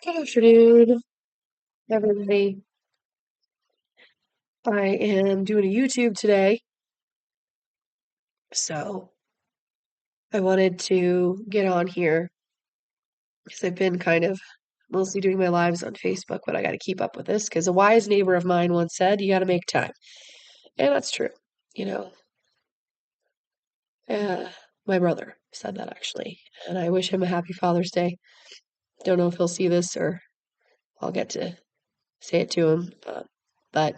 Good afternoon, everybody. I am doing a YouTube today, so I wanted to get on here because I've been kind of mostly doing my lives on Facebook, but I got to keep up with this because a wise neighbor of mine once said, "You got to make time," and that's true. You know, uh, my brother said that actually, and I wish him a happy Father's Day. Don't know if he'll see this or I'll get to say it to him, but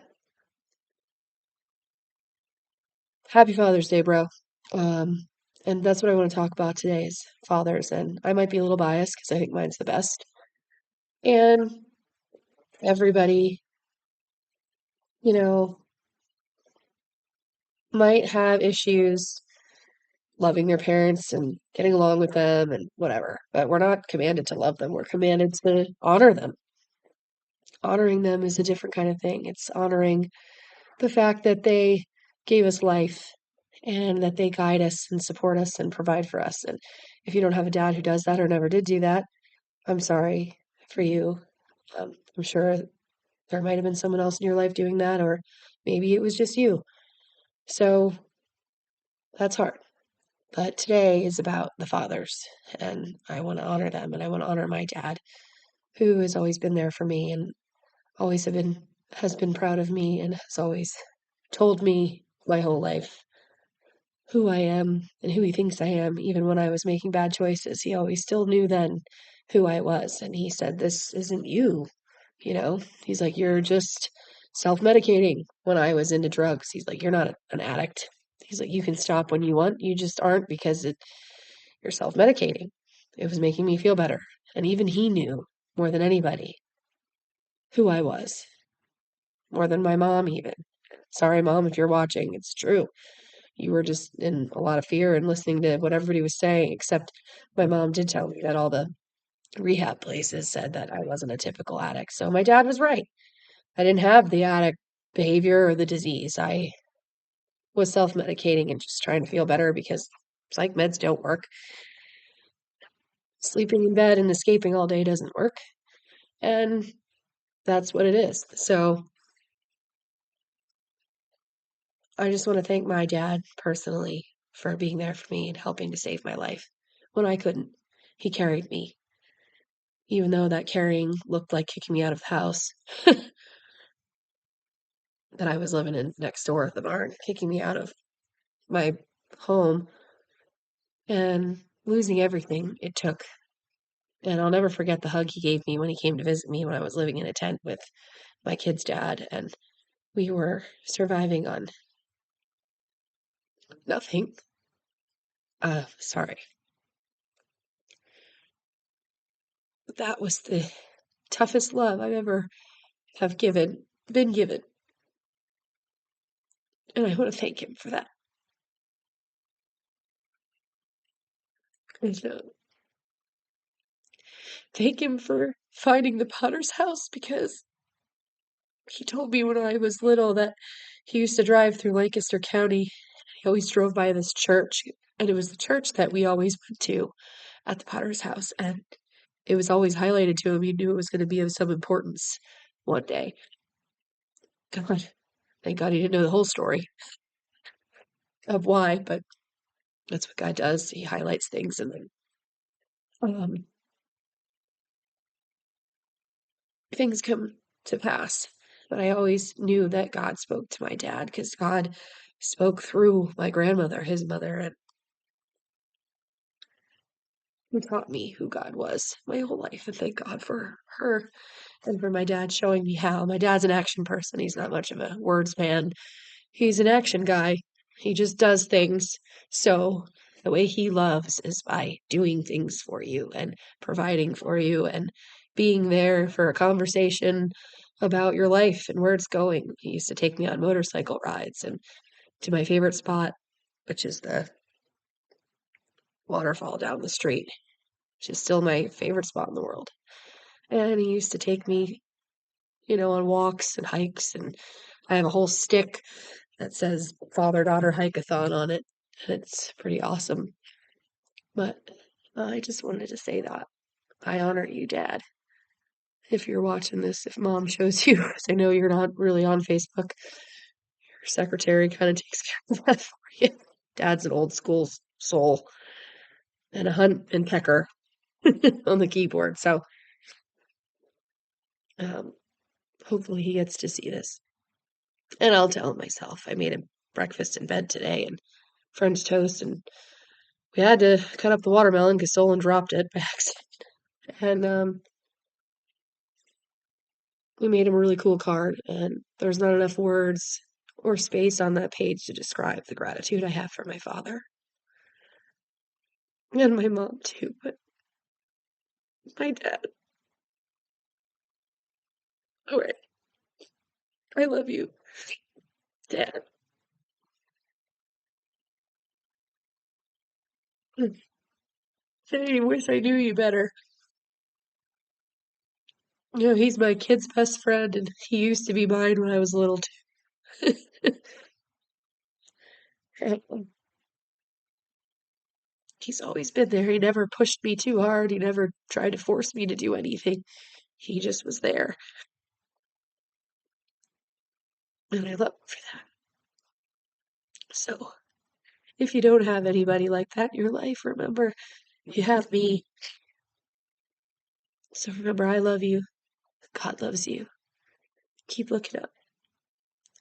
happy Father's Day, bro. Um, and that's what I want to talk about today is fathers. And I might be a little biased because I think mine's the best. And everybody, you know, might have issues loving their parents and getting along with them and whatever, but we're not commanded to love them. We're commanded to honor them. Honoring them is a different kind of thing. It's honoring the fact that they gave us life and that they guide us and support us and provide for us. And if you don't have a dad who does that or never did do that, I'm sorry for you. I'm sure there might have been someone else in your life doing that, or maybe it was just you. So that's hard. But today is about the fathers, and I want to honor them, and I want to honor my dad, who has always been there for me and always have been has been proud of me and has always told me my whole life who I am and who he thinks I am. Even when I was making bad choices, he always still knew then who I was. And he said, "This isn't you." You know, he's like, "You're just self-medicating." When I was into drugs, he's like, "You're not an addict." He's like, "You can stop when you want. You just aren't because you're self-medicating." It was making me feel better. And even he knew more than anybody who I was, more than my mom even. Sorry, mom, if you're watching, it's true. You were just in a lot of fear and listening to what everybody was saying, except my mom did tell me that all the rehab places said that I wasn't a typical addict. So my dad was right. I didn't have the addict behavior or the disease. I was self-medicating and just trying to feel better because psych meds don't work. Sleeping in bed and escaping all day doesn't work. And that's what it is. So I just want to thank my dad personally for being there for me and helping to save my life when I couldn't. He carried me, even though that carrying looked like kicking me out of the house that I was living in next door at the barn, kicking me out of my home and losing everything it took. And I'll never forget the hug he gave me when he came to visit me when I was living in a tent with my kid's dad, and we were surviving on nothing. Sorry. That was the toughest love I've ever have been given. And I want to thank him for that. And thank him for finding the Potter's house because he told me when I was little that he used to drive through Lancaster County. He always drove by this church, and it was the church that we always went to at the Potter's house. And it was always highlighted to him. He knew it was going to be of some importance one day. God, thank God he didn't know the whole story of why, but that's what God does. He highlights things and then um, things come to pass. But I always knew that God spoke to my dad because God spoke through my grandmother, his mother, and who taught me who God was my whole life. And thank God for her and for my dad showing me how. My dad's an action person. He's not much of a words man. He's an action guy. He just does things. So the way he loves is by doing things for you and providing for you and being there for a conversation about your life and where it's going. He used to take me on motorcycle rides and to my favorite spot, which is the waterfall down the street, which is still my favorite spot in the world. And he used to take me, on walks and hikes. And I have a whole stick that says Father-Daughter Hike-a-thon on it. And it's pretty awesome. But I just wanted to say that. I honor you, Dad. If you're watching this, if Mom shows you, 'cause I know you're not really on Facebook, your secretary kind of takes care of that for you. Dad's an old school soul and a hunt and pecker on the keyboard. So um, hopefully he gets to see this. And I'll tell him myself. I made him breakfast in bed today and French toast, and we had to cut up the watermelon because Solon dropped it by accident. And we made him a really cool card, and there's not enough words or space on that page to describe the gratitude I have for my father and my mom too, but my dad. All right. I love you, Dad. I wish I knew you better. You know, he's my kid's best friend, and he used to be mine when I was little too. He's always been there. He never pushed me too hard. He never tried to force me to do anything. He just was there. And I love him for that. So, if you don't have anybody like that in your life, remember, you have me. So remember, I love you. God loves you. Keep looking up.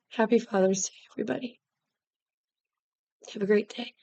Happy Father's Day, everybody. Have a great day.